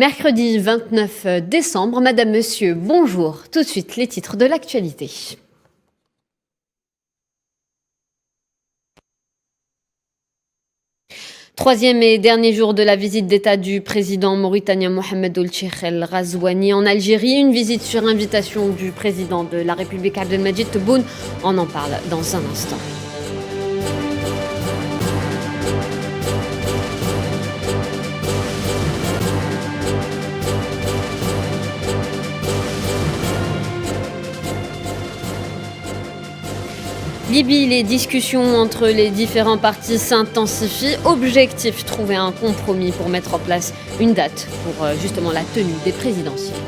Mercredi 29 décembre, Madame, Monsieur, bonjour. Tout de suite, les titres de l'actualité. Troisième et dernier jour de la visite d'État du président mauritanien Mohamed Ould Cheikh El Ghazouani en Algérie. Une visite sur invitation du président de la République Abdelmadjid Tebboune. On en parle dans un instant. Libye, les discussions entre les différents partis s'intensifient. Objectif, trouver un compromis pour mettre en place une date pour justement la tenue des présidentielles.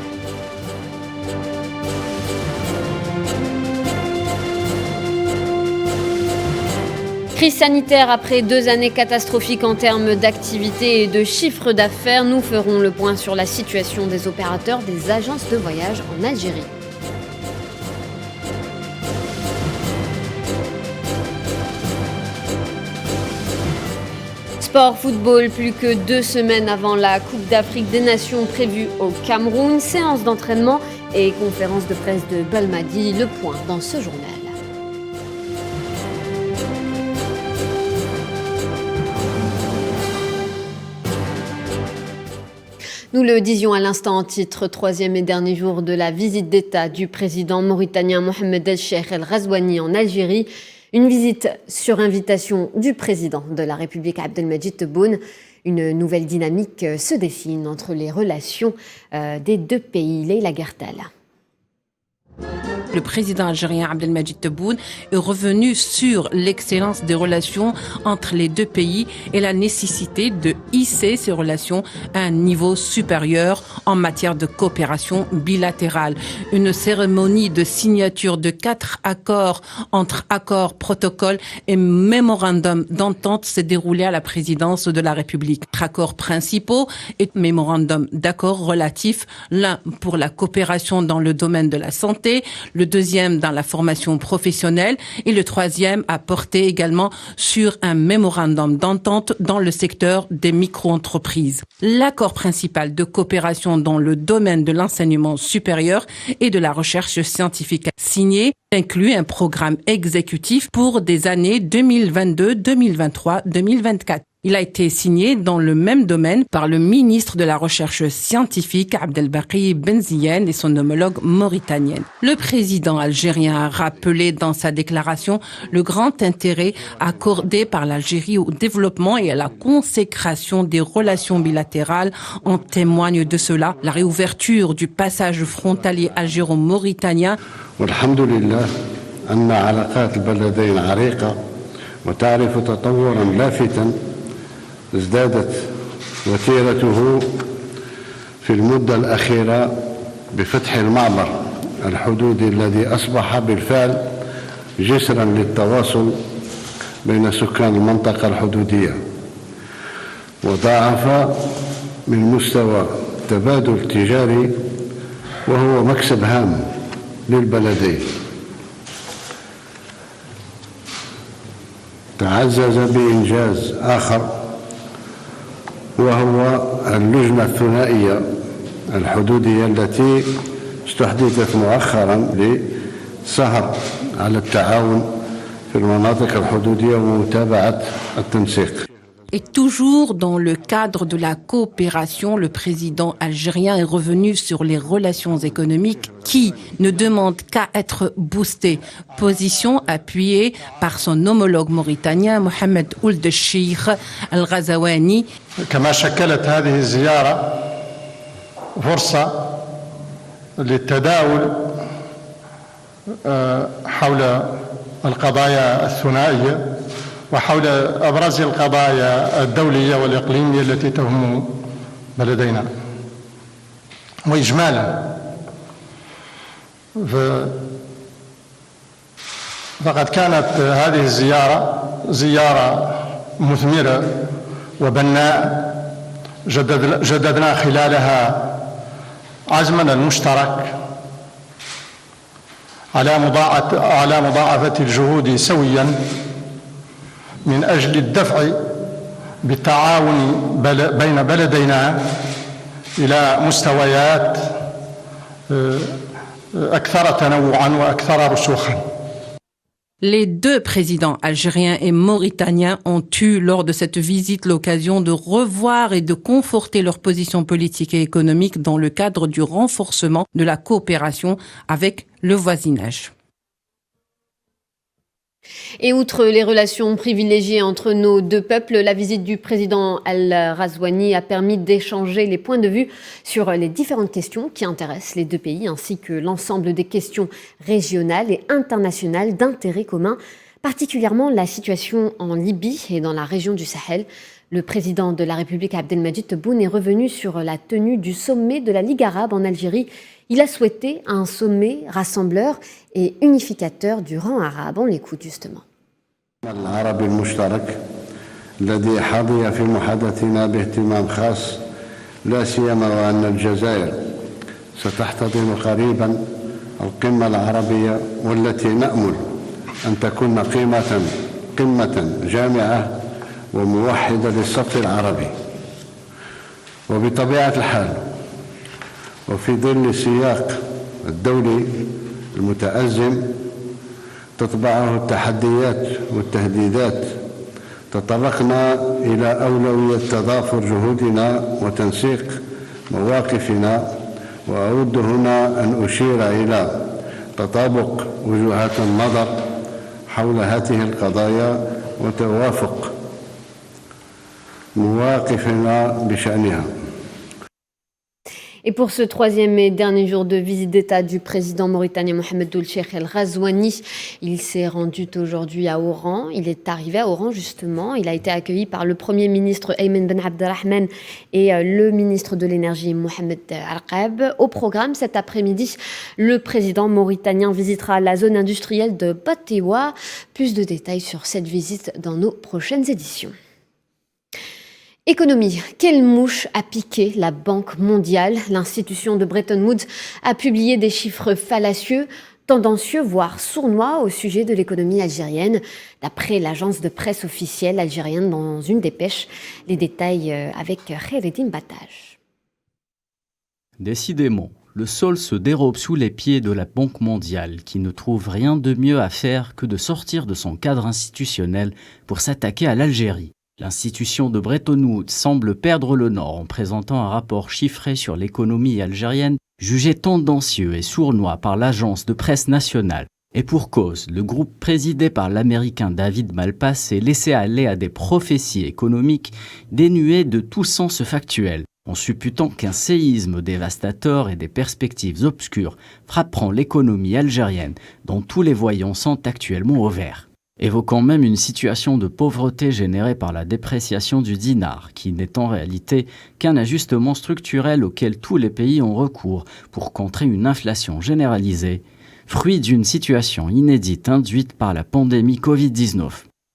Crise sanitaire après 2 années catastrophiques en termes d'activité et de chiffre d'affaires. Nous ferons le point sur la situation des opérateurs des agences de voyage en Algérie. Sport, football, plus que 2 semaines avant la Coupe d'Afrique des Nations prévue au Cameroun. Séance d'entraînement et conférence de presse de Belmadi. Le point dans ce journal. Nous le disions à l'instant en titre, troisième et dernier jour de la visite d'État du président mauritanien Mohamed Ould Cheikh El Ghazouani en Algérie. Une visite sur invitation du président de la République Abdelmadjid Tebboune. Une nouvelle dynamique se dessine entre les relations des deux pays. Leïla Gertal. Le président algérien Abdelmadjid Tebboune est revenu sur l'excellence des relations entre les deux pays et la nécessité de hisser ces relations à un niveau supérieur en matière de coopération bilatérale. Une cérémonie de signature de 4 accords entre accords, protocoles et mémorandums d'entente s'est déroulée à la présidence de la République. 4 accords principaux et mémorandums d'accords relatifs, l'un pour la coopération dans le domaine de la santé, le deuxième dans la formation professionnelle et le troisième a porté également sur un mémorandum d'entente dans le secteur des micro-entreprises. L'accord principal de coopération dans le domaine de l'enseignement supérieur et de la recherche scientifique signé inclut un programme exécutif pour des années 2022, 2023, 2024. Il a été signé dans le même domaine par le ministre de la Recherche scientifique Abdelbaki Ben Ziyen et son homologue mauritanienne. Le président algérien a rappelé dans sa déclaration le grand intérêt accordé par l'Algérie au développement et à la consécration des relations bilatérales. En témoigne de cela la réouverture du passage frontalier algéro-mauritanien. Walhamdulillah, anna alaqat al-baladayn ariqa wa ta'rifu tatawuran lafitan ازدادت وتيرته في المدة الأخيرة بفتح المعبر الحدودي الذي أصبح بالفعل جسرا للتواصل بين سكان المنطقة الحدودية وضاعف من مستوى تبادل تجاري وهو مكسب هام للبلدين. تعزز بإنجاز آخر وهو اللجنة الثنائية الحدودية التي استحدثت مؤخرا للسهر على التعاون في المناطق الحدودية ومتابعة التنسيق. Et toujours dans le cadre de la coopération, le président algérien est revenu sur les relations économiques qui ne demandent qu'à être boostées. Position appuyée par son homologue mauritanien Mohamed Ould Cheikh El Ghazouani. كما شكلت هذه الزيارة فرصة للتداول حول القضايا الثنائية وحول أبرز القضايا الدولية والإقليمية التي تهم بلدينا. وإجمالا فقد كانت هذه الزيارة زيارة مثمرة وبناء جددنا خلالها عزمنا المشترك على مضاعفة الجهود سويا من أجل الدفع بالتعاون بين بلدينا إلى مستويات أكثر تنوعا وأكثر رسوخا. Les deux présidents algériens et mauritaniens ont eu lors de cette visite l'occasion de revoir et de conforter leur position politique et économique dans le cadre du renforcement de la coopération avec le voisinage. Et outre les relations privilégiées entre nos deux peuples, la visite du président Al-Razouani a permis d'échanger les points de vue sur les différentes questions qui intéressent les deux pays, ainsi que l'ensemble des questions régionales et internationales d'intérêt commun, particulièrement la situation en Libye et dans la région du Sahel. Le président de la République, Abdelmadjid Tebboune, est revenu sur la tenue du sommet de la Ligue arabe en Algérie. Il a souhaité un sommet rassembleur et unificateur du rang arabe. On l'écoute justement. العربي المشترك الذي حظي في محادثتنا باهتمام خاص لا سيما وأن الجزائر ستحتضن قريبا القمة العربية والتي نأمل أن تكون قمة جامعة وموحدة للصف العربي. وبطبيعة الحال وفي ظل السياق الدولي المتأزم تتبعه التحديات والتهديدات تطرقنا إلى أولوية تضافر جهودنا وتنسيق مواقفنا وأود هنا أن أشير إلى تطابق وجهات النظر حول هذه القضايا وتوافق مواقفنا بشأنها. Et pour ce troisième et dernier jour de visite d'État du président mauritanien Mohamed Ould Cheikh El Ghazouani, il s'est rendu aujourd'hui à Oran. Il est arrivé à Oran justement. Il a été accueilli par le Premier ministre Ayman Ben Abdelrahman et le ministre de l'Énergie Mohamed Al-Qab. Au programme cet après-midi, le président mauritanien visitera la zone industrielle de Batewa. Plus de détails sur cette visite dans nos prochaines éditions. Économie. Quelle mouche a piqué la Banque mondiale? L'institution de Bretton Woods a publié des chiffres fallacieux, tendancieux, voire sournois au sujet de l'économie algérienne, d'après l'agence de presse officielle algérienne dans une dépêche. Les détails avec Khaireddine Batage. Décidément, le sol se dérobe sous les pieds de la Banque mondiale qui ne trouve rien de mieux à faire que de sortir de son cadre institutionnel pour s'attaquer à l'Algérie. L'institution de Bretton Woods semble perdre le nord en présentant un rapport chiffré sur l'économie algérienne jugé tendancieux et sournois par l'agence de presse nationale. Et pour cause, le groupe présidé par l'Américain David Malpass s'est laissé aller à des prophéties économiques dénuées de tout sens factuel, en supputant qu'un séisme dévastateur et des perspectives obscures frapperont l'économie algérienne dont tous les voyants sont actuellement au vert. Évoquant même une situation de pauvreté générée par la dépréciation du dinar, qui n'est en réalité qu'un ajustement structurel auquel tous les pays ont recours pour contrer une inflation généralisée, fruit d'une situation inédite induite par la pandémie Covid-19.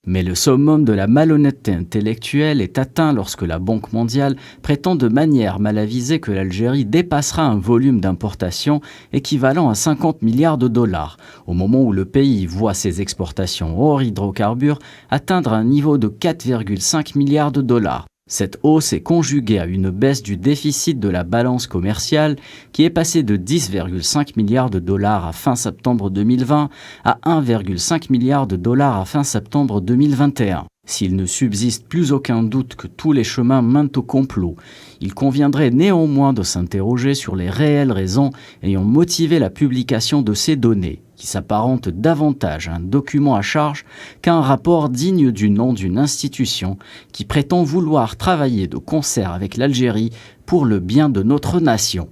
Mais le summum de la malhonnêteté intellectuelle est atteint lorsque la Banque mondiale prétend de manière mal avisée que l'Algérie dépassera un volume d'importation équivalent à 50 milliards de dollars, au moment où le pays voit ses exportations hors hydrocarbures atteindre un niveau de 4,5 milliards de dollars. Cette hausse est conjuguée à une baisse du déficit de la balance commerciale qui est passé de 10,5 milliards de dollars à fin septembre 2020 à 1,5 milliard de dollars à fin septembre 2021. S'il ne subsiste plus aucun doute que tous les chemins mènent au complot, il conviendrait néanmoins de s'interroger sur les réelles raisons ayant motivé la publication de ces données, qui s'apparentent davantage à un document à charge qu'à un rapport digne du nom d'une institution qui prétend vouloir travailler de concert avec l'Algérie pour le bien de notre nation.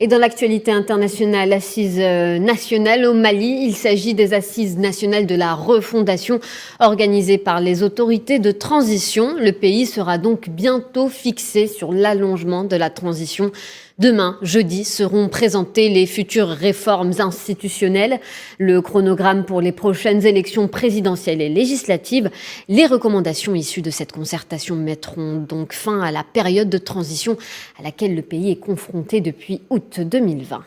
Et dans l'actualité internationale, assises nationales au Mali, il s'agit des assises nationales de la refondation organisées par les autorités de transition. Le pays sera donc bientôt fixé sur l'allongement de la transition. Demain, jeudi, seront présentées les futures réformes institutionnelles, le chronogramme pour les prochaines élections présidentielles et législatives. Les recommandations issues de cette concertation mettront donc fin à la période de transition à laquelle le pays est confronté depuis août 2020.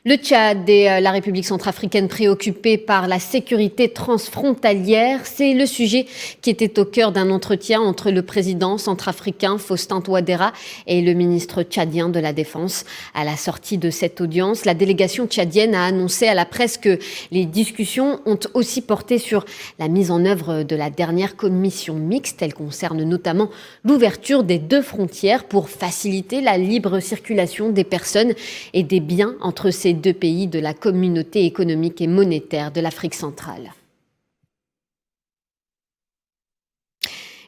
Le Tchad et la République centrafricaine préoccupés par la sécurité transfrontalière, c'est le sujet qui était au cœur d'un entretien entre le président centrafricain Faustin Touadéra et le ministre tchadien de la Défense. À la sortie de cette audience, la délégation tchadienne a annoncé à la presse que les discussions ont aussi porté sur la mise en œuvre de la dernière commission mixte. Elle concerne notamment l'ouverture des 2 frontières pour faciliter la libre circulation des personnes et des biens entre ces 2 pays de la communauté économique et monétaire de l'Afrique centrale.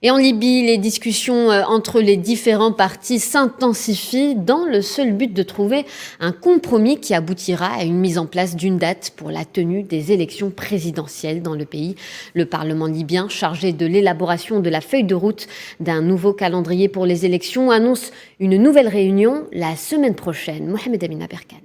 Et en Libye, les discussions entre les différents partis s'intensifient dans le seul but de trouver un compromis qui aboutira à une mise en place d'une date pour la tenue des élections présidentielles dans le pays. Le Parlement libyen, chargé de l'élaboration de la feuille de route d'un nouveau calendrier pour les élections, annonce une nouvelle réunion la semaine prochaine. Mohamed Amin Aberkan.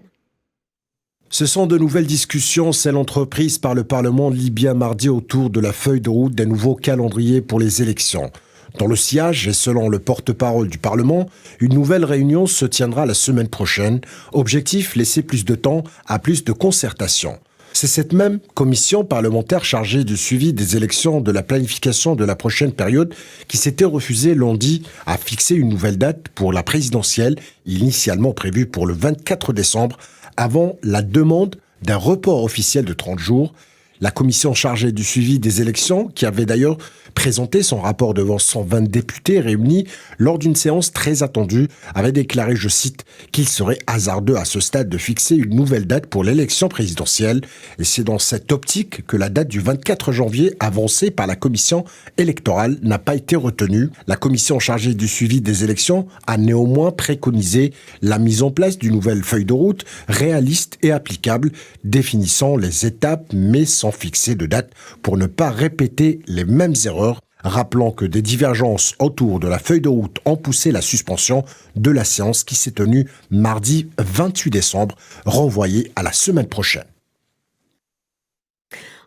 Ce sont de nouvelles discussions, celles entreprises par le Parlement libyen mardi autour de la feuille de route d'un nouveau calendrier pour les élections. Dans le sillage, et selon le porte-parole du Parlement, une nouvelle réunion se tiendra la semaine prochaine. Objectif, laisser plus de temps à plus de concertation. C'est cette même commission parlementaire chargée du suivi des élections de la planification de la prochaine période qui s'était refusée lundi à fixer une nouvelle date pour la présidentielle, initialement prévue pour le 24 décembre, avant la demande d'un report officiel de 30 jours. La commission chargée du suivi des élections, qui avait d'ailleurs présenté son rapport devant 120 députés réunis lors d'une séance très attendue, avait déclaré, je cite, qu'il serait hasardeux à ce stade de fixer une nouvelle date pour l'élection présidentielle. Et c'est dans cette optique que la date du 24 janvier avancée par la commission électorale n'a pas été retenue. La commission chargée du suivi des élections a néanmoins préconisé la mise en place d'une nouvelle feuille de route réaliste et applicable, définissant les étapes mais sans fixer de date pour ne pas répéter les mêmes erreurs, rappelant que des divergences autour de la feuille de route ont poussé la suspension de la séance qui s'est tenue mardi 28 décembre, renvoyée à la semaine prochaine.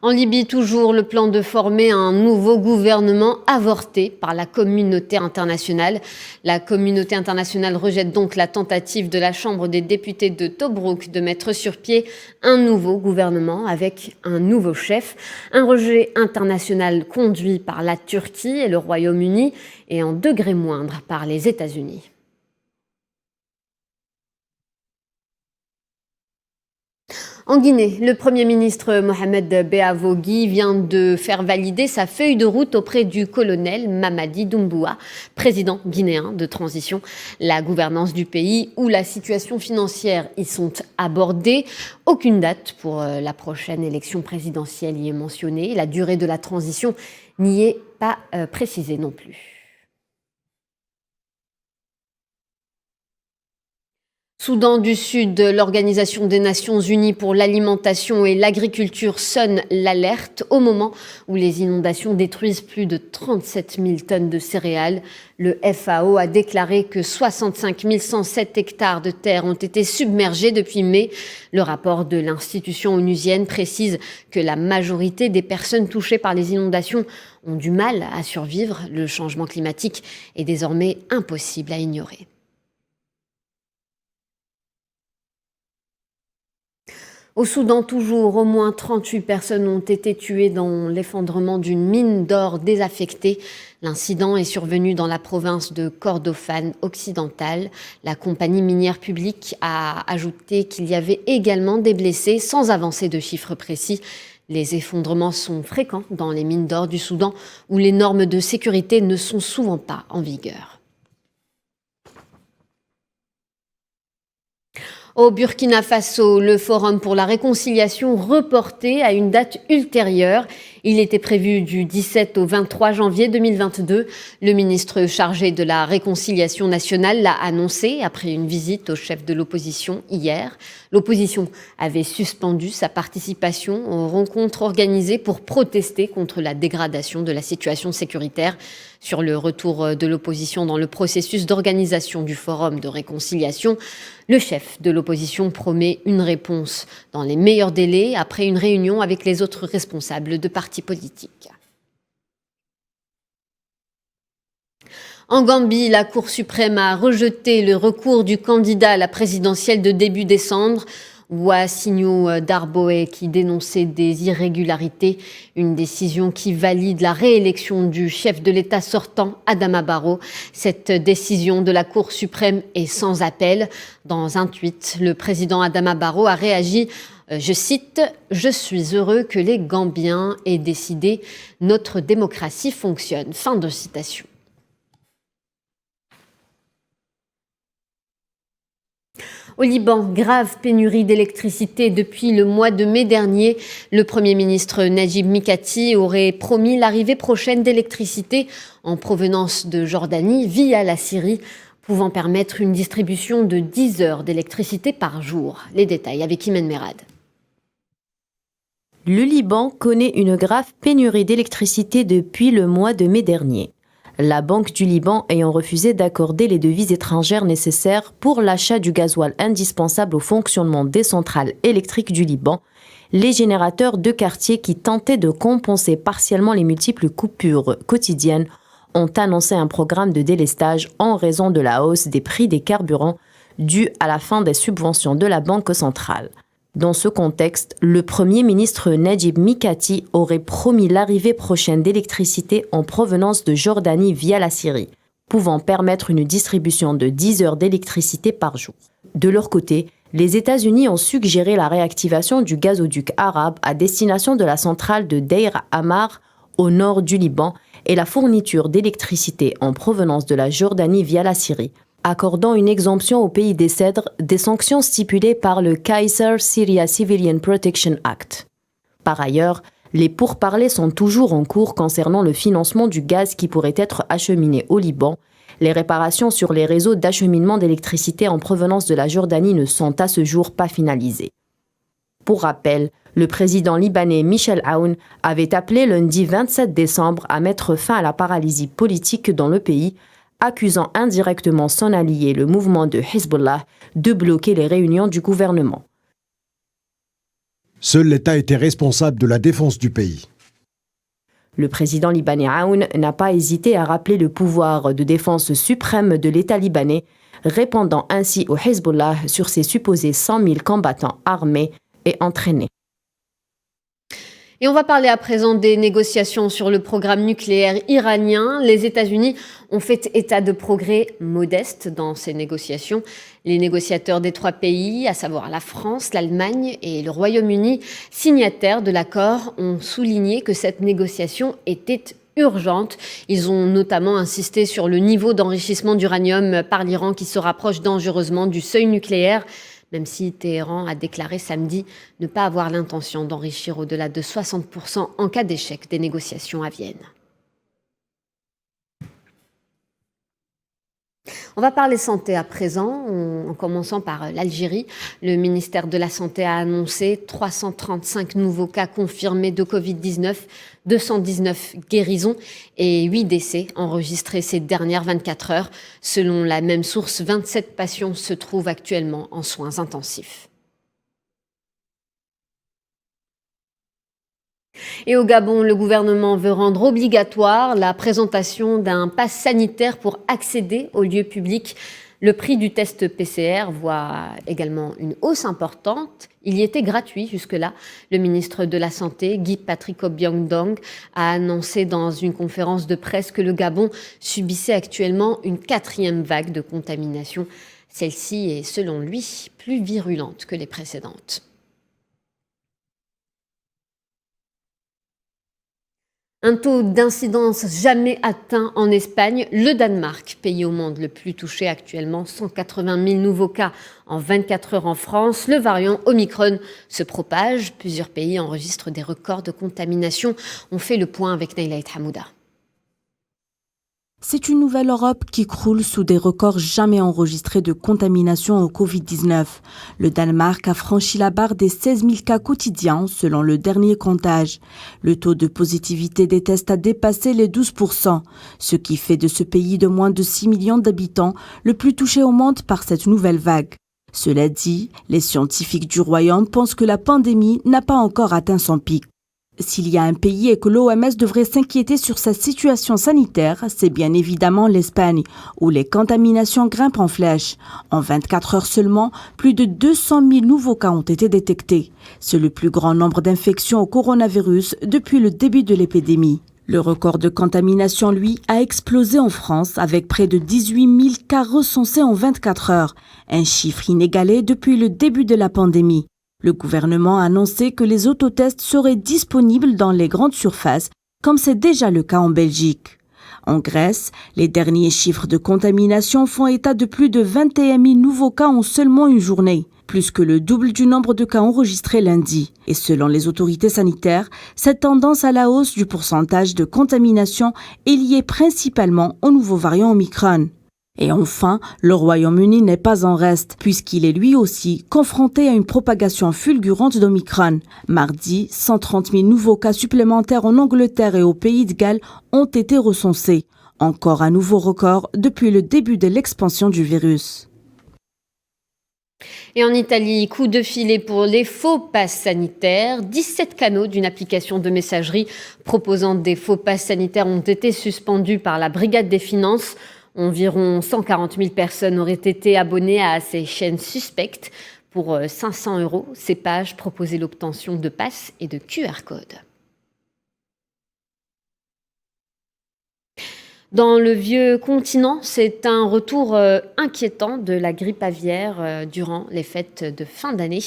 En Libye, toujours, le plan de former un nouveau gouvernement avorté par la communauté internationale. La communauté internationale rejette donc la tentative de la Chambre des députés de Tobrouk de mettre sur pied un nouveau gouvernement avec un nouveau chef. Un rejet international conduit par la Turquie et le Royaume-Uni et en degré moindre par les États-Unis. En Guinée, le Premier ministre Mohamed Beavogui vient de faire valider sa feuille de route auprès du colonel Mamadi Doumbouya, président guinéen de transition. La gouvernance du pays ou la situation financière y sont abordées. Aucune date pour la prochaine élection présidentielle y est mentionnée. La durée de la transition n'y est pas précisée non plus. Soudan du Sud, l'Organisation des Nations Unies pour l'alimentation et l'agriculture sonne l'alerte au moment où les inondations détruisent plus de 37 000 tonnes de céréales. Le FAO a déclaré que 65 107 hectares de terre ont été submergés depuis mai. Le rapport de l'institution onusienne précise que la majorité des personnes touchées par les inondations ont du mal à survivre. Le changement climatique est désormais impossible à ignorer. Au Soudan, toujours, au moins 38 personnes ont été tuées dans l'effondrement d'une mine d'or désaffectée. L'incident est survenu dans la province de Kordofan occidentale. La compagnie minière publique a ajouté qu'il y avait également des blessés, sans avancer de chiffres précis. Les effondrements sont fréquents dans les mines d'or du Soudan, où les normes de sécurité ne sont souvent pas en vigueur. Au Burkina Faso, le Forum pour la réconciliation reporté à une date ultérieure. Il était prévu du 17 au 23 janvier 2022. Le ministre chargé de la réconciliation nationale l'a annoncé après une visite au chef de l'opposition hier. L'opposition avait suspendu sa participation aux rencontres organisées pour protester contre la dégradation de la situation sécuritaire. Sur le retour de l'opposition dans le processus d'organisation du Forum de réconciliation, le chef de l'opposition promet une réponse dans les meilleurs délais après une réunion avec les autres responsables de partis politiques. En Gambie, la Cour suprême a rejeté le recours du candidat à la présidentielle de début décembre. Ouassignou Darboe qui dénonçait des irrégularités. Une décision qui valide la réélection du chef de l'État sortant, Adama Barrow. Cette décision de la Cour suprême est sans appel. Dans un tweet, le président Adama Barrow a réagi. Je cite, « Je suis heureux que les Gambiens aient décidé. Notre démocratie fonctionne. » Fin de citation. Au Liban, grave pénurie d'électricité depuis le mois de mai dernier. Le Premier ministre Najib Mikati aurait promis l'arrivée prochaine d'électricité en provenance de Jordanie via la Syrie, pouvant permettre une distribution de 10 heures d'électricité par jour. Les détails avec Imen Merad. Le Liban connaît une grave pénurie d'électricité depuis le mois de mai dernier. La Banque du Liban ayant refusé d'accorder les devises étrangères nécessaires pour l'achat du gasoil indispensable au fonctionnement des centrales électriques du Liban, les générateurs de quartier qui tentaient de compenser partiellement les multiples coupures quotidiennes ont annoncé un programme de délestage en raison de la hausse des prix des carburants due à la fin des subventions de la Banque centrale. Dans ce contexte, le Premier ministre Najib Mikati aurait promis l'arrivée prochaine d'électricité en provenance de Jordanie via la Syrie, pouvant permettre une distribution de 10 heures d'électricité par jour. De leur côté, les États-Unis ont suggéré la réactivation du gazoduc arabe à destination de la centrale de Deir Ammar au nord du Liban et la fourniture d'électricité en provenance de la Jordanie via la Syrie, accordant une exemption au pays des cèdres des sanctions stipulées par le Kaiser Syria Civilian Protection Act. Par ailleurs, les pourparlers sont toujours en cours concernant le financement du gaz qui pourrait être acheminé au Liban. Les réparations sur les réseaux d'acheminement d'électricité en provenance de la Jordanie ne sont à ce jour pas finalisées. Pour rappel, le président libanais Michel Aoun avait appelé lundi 27 décembre à mettre fin à la paralysie politique dans le pays, accusant indirectement son allié, le mouvement de Hezbollah, de bloquer les réunions du gouvernement. Seul l'État était responsable de la défense du pays. Le président libanais Aoun n'a pas hésité à rappeler le pouvoir de défense suprême de l'État libanais, répondant ainsi au Hezbollah sur ses supposés 100 000 combattants armés et entraînés. Et on va parler à présent des négociations sur le programme nucléaire iranien. Les États-Unis ont fait état de progrès modestes dans ces négociations. Les négociateurs des 3 pays, à savoir la France, l'Allemagne et le Royaume-Uni, signataires de l'accord, ont souligné que cette négociation était urgente. Ils ont notamment insisté sur le niveau d'enrichissement d'uranium par l'Iran qui se rapproche dangereusement du seuil nucléaire, même si Téhéran a déclaré samedi ne pas avoir l'intention d'enrichir au-delà de 60% en cas d'échec des négociations à Vienne. On va parler santé à présent, en commençant par l'Algérie. Le ministère de la Santé a annoncé 335 nouveaux cas confirmés de Covid-19, 219 guérisons et 8 décès enregistrés ces dernières 24 heures. Selon la même source, 27 patients se trouvent actuellement en soins intensifs. Et au Gabon, le gouvernement veut rendre obligatoire la présentation d'un pass sanitaire pour accéder aux lieux publics. Le prix du test PCR voit également une hausse importante. Il y était gratuit jusque-là. Le ministre de la Santé, Guy Patrick Obiang-Dong, a annoncé dans une conférence de presse que le Gabon subissait actuellement une 4e vague de contamination. Celle-ci est, selon lui, plus virulente que les précédentes. Un taux d'incidence jamais atteint en Espagne. Le Danemark, pays au monde le plus touché actuellement, 180 000 nouveaux cas en 24 heures en France. Le variant Omicron se propage. Plusieurs pays enregistrent des records de contamination. On fait le point avec Naïla Hamouda. C'est une nouvelle Europe qui croule sous des records jamais enregistrés de contamination au Covid-19. Le Danemark a franchi la barre des 16 000 cas quotidiens selon le dernier comptage. Le taux de positivité des tests a dépassé les 12%, ce qui fait de ce pays de moins de 6 millions d'habitants le plus touché au monde par cette nouvelle vague. Cela dit, les scientifiques du royaume pensent que la pandémie n'a pas encore atteint son pic. S'il y a un pays et que l'OMS devrait s'inquiéter sur sa situation sanitaire, c'est bien évidemment l'Espagne, où les contaminations grimpent en flèche. En 24 heures seulement, plus de 200 000 nouveaux cas ont été détectés. C'est le plus grand nombre d'infections au coronavirus depuis le début de l'épidémie. Le record de contamination, lui, a explosé en France avec près de 18 000 cas recensés en 24 heures, un chiffre inégalé depuis le début de la pandémie. Le gouvernement a annoncé que les autotests seraient disponibles dans les grandes surfaces, comme c'est déjà le cas en Belgique. En Grèce, les derniers chiffres de contamination font état de plus de 21 000 nouveaux cas en seulement une journée, plus que le double du nombre de cas enregistrés lundi. Et selon les autorités sanitaires, cette tendance à la hausse du pourcentage de contamination est liée principalement au nouveau variant Omicron. Et enfin, le Royaume-Uni n'est pas en reste, puisqu'il est lui aussi confronté à une propagation fulgurante d'Omicron. Mardi, 130 000 nouveaux cas supplémentaires en Angleterre et au Pays de Galles ont été recensés. Encore un nouveau record depuis le début de l'expansion du virus. Et en Italie, coup de filet pour les faux passes sanitaires. 17 canaux d'une application de messagerie proposant des faux passes sanitaires ont été suspendus par la Brigade des Finances. Environ 140 000 personnes auraient été abonnées à ces chaînes suspectes. Pour 500 €, ces pages proposaient l'obtention de passes et de QR codes. Dans le vieux continent, c'est un retour inquiétant de la grippe aviaire durant les fêtes de fin d'année.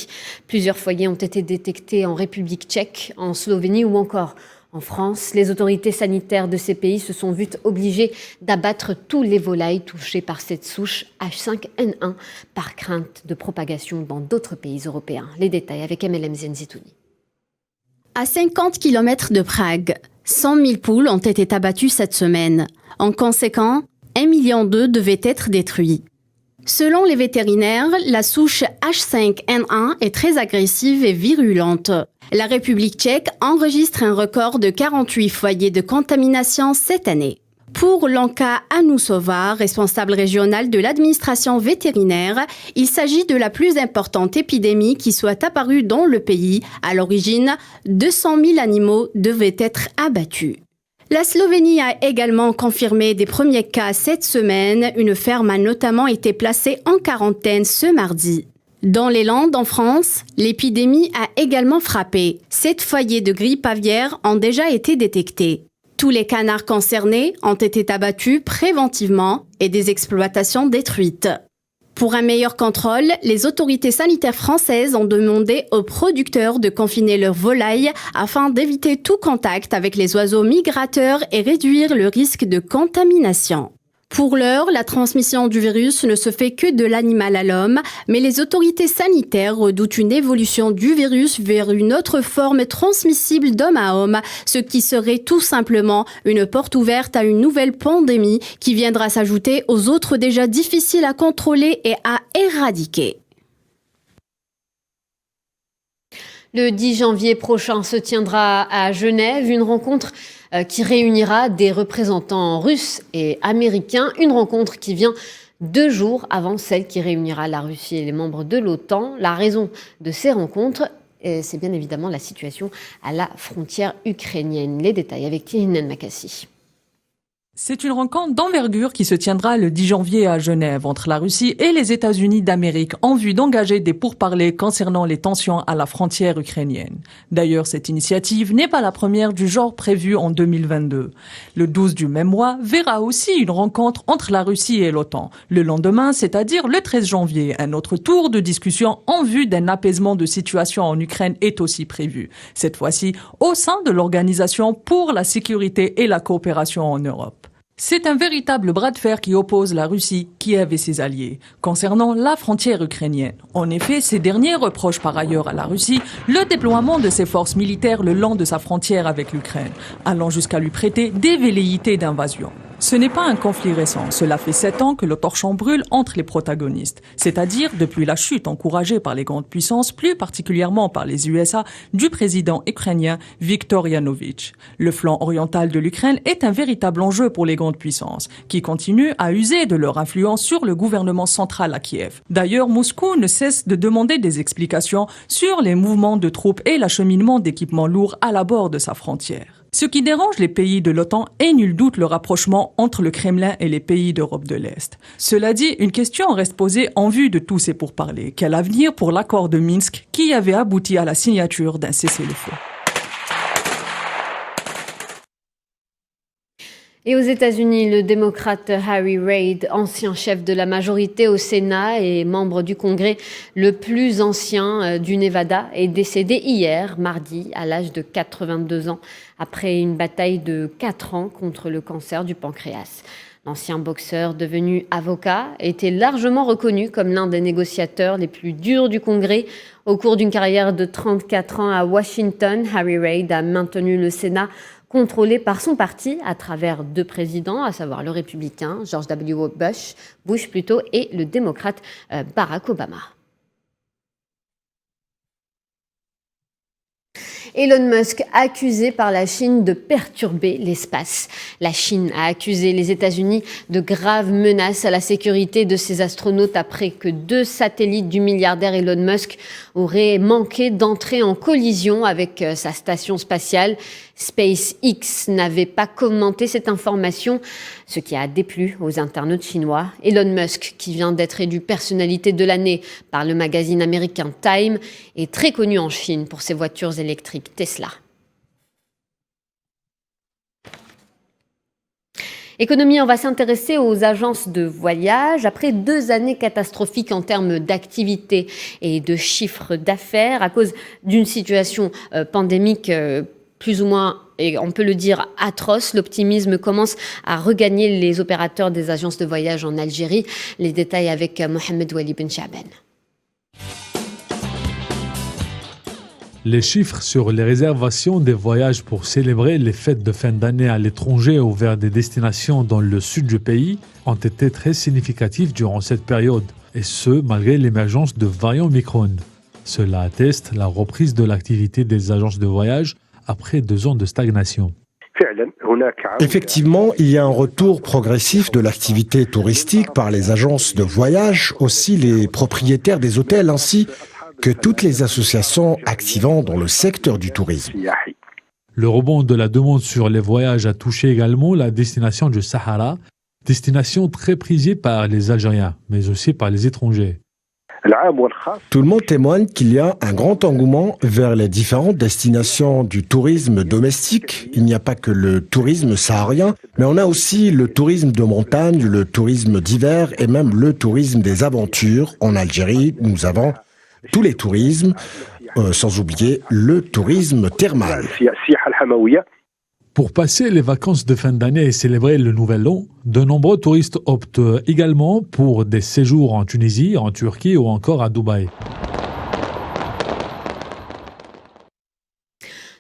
Plusieurs foyers ont été détectés en République tchèque, en Slovénie ou encore en France. Les autorités sanitaires de ces pays se sont vues obligées d'abattre tous les volailles touchés par cette souche H5N1 par crainte de propagation dans d'autres pays européens. Les détails avec MLM Zenzitouni. À 50 km de Prague, 100 000 poules ont été abattues cette semaine. En conséquent, 1,2 million devaient être détruits. Selon les vétérinaires, la souche H5N1 est très agressive et virulente. La République tchèque enregistre un record de 48 foyers de contamination cette année. Pour Lanka Anousova, responsable régionale de l'administration vétérinaire, il s'agit de la plus importante épidémie qui soit apparue dans le pays. À l'origine, 200 000 animaux devaient être abattus. La Slovénie a également confirmé des premiers cas cette semaine. Une ferme a notamment été placée en quarantaine ce mardi. Dans les Landes, en France, l'épidémie a également frappé. 7 foyers de grippe aviaire ont déjà été détectés. Tous les canards concernés ont été abattus préventivement et des exploitations détruites. Pour un meilleur contrôle, les autorités sanitaires françaises ont demandé aux producteurs de confiner leurs volailles afin d'éviter tout contact avec les oiseaux migrateurs et réduire le risque de contamination. Pour l'heure, la transmission du virus ne se fait que de l'animal à l'homme, mais les autorités sanitaires redoutent une évolution du virus vers une autre forme transmissible d'homme à homme, ce qui serait tout simplement une porte ouverte à une nouvelle pandémie qui viendra s'ajouter aux autres déjà difficiles à contrôler et à éradiquer. Le 10 janvier prochain se tiendra à Genève une rencontre qui réunira des représentants russes et américains. Une rencontre qui vient 2 jours avant celle qui réunira la Russie et les membres de l'OTAN. La raison de ces rencontres, c'est bien évidemment la situation à la frontière ukrainienne. Les détails avec Thierry Makassi. C'est une rencontre d'envergure qui se tiendra le 10 janvier à Genève entre la Russie et les États-Unis d'Amérique en vue d'engager des pourparlers concernant les tensions à la frontière ukrainienne. D'ailleurs, cette initiative n'est pas la première du genre prévue en 2022. Le 12 du même mois verra aussi une rencontre entre la Russie et l'OTAN. Le lendemain, c'est-à-dire le 13 janvier, un autre tour de discussion en vue d'un apaisement de situation en Ukraine est aussi prévu. Cette fois-ci, au sein de l'Organisation pour la sécurité et la coopération en Europe. C'est un véritable bras de fer qui oppose la Russie, Kiev et ses alliés, concernant la frontière ukrainienne. En effet, ces derniers reprochent par ailleurs à la Russie le déploiement de ses forces militaires le long de sa frontière avec l'Ukraine, allant jusqu'à lui prêter des velléités d'invasion. Ce n'est pas un conflit récent. Cela fait 7 ans que le torchon brûle entre les protagonistes. C'est-à-dire depuis la chute encouragée par les grandes puissances, plus particulièrement par les USA, du président ukrainien Viktor Yanukovych. Le flanc oriental de l'Ukraine est un véritable enjeu pour les grandes puissances, qui continuent à user de leur influence sur le gouvernement central à Kiev. D'ailleurs, Moscou ne cesse de demander des explications sur les mouvements de troupes et l'acheminement d'équipements lourds à l'abord de sa frontière. Ce qui dérange les pays de l'OTAN est nul doute le rapprochement entre le Kremlin et les pays d'Europe de l'Est. Cela dit, une question reste posée en vue de tous ces pourparlers. Quel avenir pour l'accord de Minsk qui avait abouti à la signature d'un cessez-le-feu? Et aux États-Unis, le démocrate Harry Reid, ancien chef de la majorité au Sénat et membre du Congrès le plus ancien du Nevada, est décédé hier, mardi, à l'âge de 82 ans, après une bataille de 4 ans contre le cancer du pancréas. L'ancien boxeur devenu avocat était largement reconnu comme l'un des négociateurs les plus durs du Congrès. Au cours d'une carrière de 34 ans à Washington, Harry Reid a maintenu le Sénat contrôlé par son parti à travers 2 présidents, à savoir le républicain George W. Bush et le démocrate Barack Obama. Elon Musk accusé par la Chine de perturber l'espace. La Chine a accusé les États-Unis de graves menaces à la sécurité de ses astronautes après que 2 satellites du milliardaire Elon Musk auraient manqué d'entrer en collision avec sa station spatiale. SpaceX n'avait pas commenté cette information, ce qui a déplu aux internautes chinois. Elon Musk, qui vient d'être élu personnalité de l'année par le magazine américain Time, est très connu en Chine pour ses voitures électriques Tesla. Économie, on va s'intéresser aux agences de voyage. Après 2 années catastrophiques en termes d'activité et de chiffre d'affaires à cause d'une situation pandémique plus ou moins, et on peut le dire, atroce, l'optimisme commence à regagner les opérateurs des agences de voyage en Algérie. Les détails avec Mohamed Wali Ben Chaben. Les chiffres sur les réservations des voyages pour célébrer les fêtes de fin d'année à l'étranger ou vers des destinations dans le sud du pays ont été très significatifs durant cette période, et ce, malgré l'émergence de variants Omicron. Cela atteste la reprise de l'activité des agences de voyage après 2 ans de stagnation. Effectivement, il y a un retour progressif de l'activité touristique par les agences de voyage, aussi les propriétaires des hôtels ainsi que toutes les associations activant dans le secteur du tourisme. Le rebond de la demande sur les voyages a touché également la destination du Sahara, destination très prisée par les Algériens, mais aussi par les étrangers. Tout le monde témoigne qu'il y a un grand engouement vers les différentes destinations du tourisme domestique. Il n'y a pas que le tourisme saharien, mais on a aussi le tourisme de montagne, le tourisme d'hiver et même le tourisme des aventures. En Algérie, nous avons tous les tourismes, sans oublier le tourisme thermal. Pour passer les vacances de fin d'année et célébrer le nouvel an, de nombreux touristes optent également pour des séjours en Tunisie, en Turquie ou encore à Dubaï.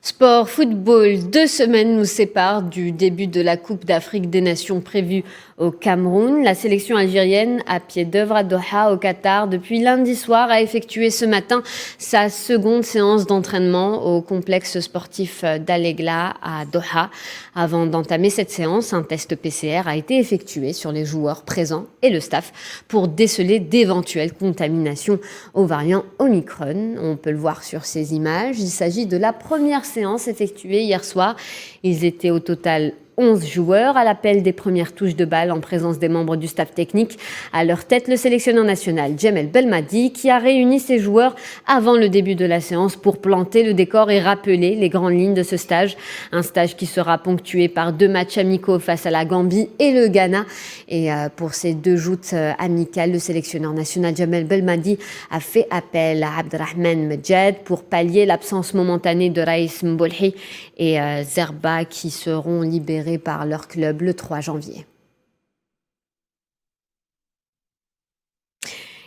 Sport, football, 2 semaines nous séparent du début de la Coupe d'Afrique des Nations prévue au Cameroun. La sélection algérienne, à pied d'œuvre à Doha, au Qatar, depuis lundi soir, a effectué ce matin sa seconde séance d'entraînement au complexe sportif d'Al-Egla à Doha. Avant d'entamer cette séance, un test PCR a été effectué sur les joueurs présents et le staff pour déceler d'éventuelles contaminations au variant Omicron. On peut le voir sur ces images. Il s'agit de la première séance effectuée hier soir. Ils étaient au total 11 joueurs à l'appel des premières touches de balle en présence des membres du staff technique. À leur tête, le sélectionneur national Jamel Belmadi qui a réuni ses joueurs avant le début de la séance pour planter le décor et rappeler les grandes lignes de ce stage. Un stage qui sera ponctué par 2 matchs amicaux face à la Gambie et le Ghana. Et pour ces 2 joutes amicales, le sélectionneur national Jamel Belmadi a fait appel à Abderrahmane Medjed pour pallier l'absence momentanée de Raïs Mbolhi et Zerba qui seront libérés par leur club le 3 janvier.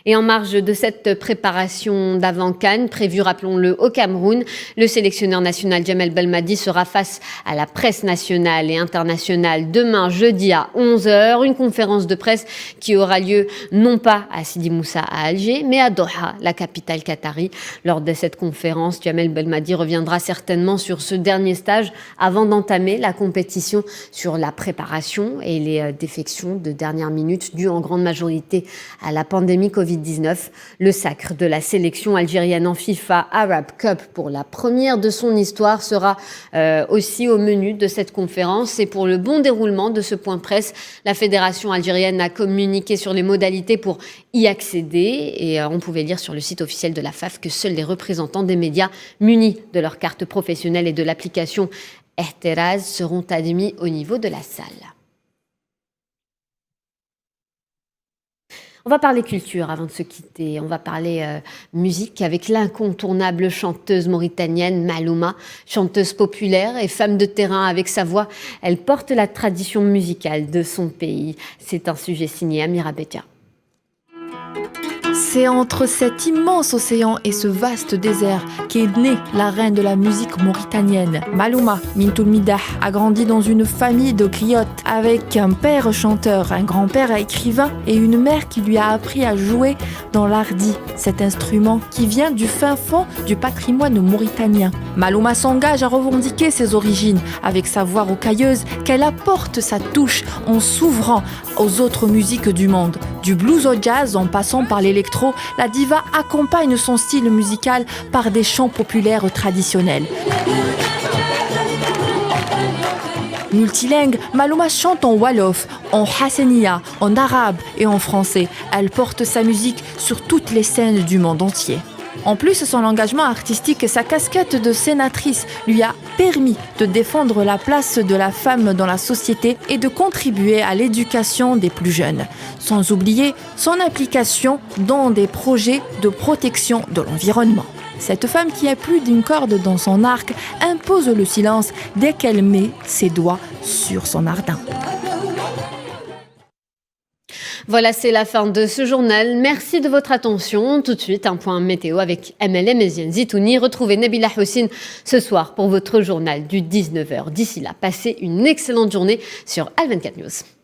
Et en marge de cette préparation d'avant-CAN, prévue, rappelons-le, au Cameroun, le sélectionneur national Jamel Belmadi sera face à la presse nationale et internationale demain jeudi à 11h. Une conférence de presse qui aura lieu non pas à Sidi Moussa à Alger, mais à Doha, la capitale qatari. Lors de cette conférence, Jamel Belmadi reviendra certainement sur ce dernier stage avant d'entamer la compétition sur la préparation et les défections de dernière minute dues en grande majorité à la pandémie Covid-19. Le sacre de la sélection algérienne en FIFA Arab Cup pour la première de son histoire sera aussi au menu de cette conférence. Et pour le bon déroulement de ce point presse, la fédération algérienne a communiqué sur les modalités pour y accéder. Et on pouvait lire sur le site officiel de la FAF que seuls les représentants des médias munis de leur carte professionnelle et de l'application Ehteraz seront admis au niveau de la salle. On va parler culture avant de se quitter. On va parler musique avec l'incontournable chanteuse mauritanienne Malouma, chanteuse populaire et femme de terrain avec sa voix. Elle porte la tradition musicale de son pays. C'est un sujet signé Amira Bedia. C'est entre cet immense océan et ce vaste désert qu'est née la reine de la musique mauritanienne. Malouma Mintoul Midah a grandi dans une famille de griottes avec un père chanteur, un grand-père écrivain et une mère qui lui a appris à jouer dans l'ardi, cet instrument qui vient du fin fond du patrimoine mauritanien. Malouma s'engage à revendiquer ses origines avec sa voix rocailleuse qu'elle apporte sa touche en s'ouvrant aux autres musiques du monde. Du blues au jazz en passant par l'électro, la diva accompagne son style musical par des chants populaires traditionnels. Multilingue, Malouma chante en wolof, en hassania, en arabe et en français. Elle porte sa musique sur toutes les scènes du monde entier. En plus, son engagement artistique et sa casquette de sénatrice lui a permis de défendre la place de la femme dans la société et de contribuer à l'éducation des plus jeunes. Sans oublier son implication dans des projets de protection de l'environnement. Cette femme qui a plus d'une corde dans son arc impose le silence dès qu'elle met ses doigts sur son ardin. Voilà, c'est la fin de ce journal. Merci de votre attention. Tout de suite, un point météo avec MLM et Zitouni. Retrouvez Nabila Houssine ce soir pour votre journal du 19h. D'ici là, passez une excellente journée sur Al24 News.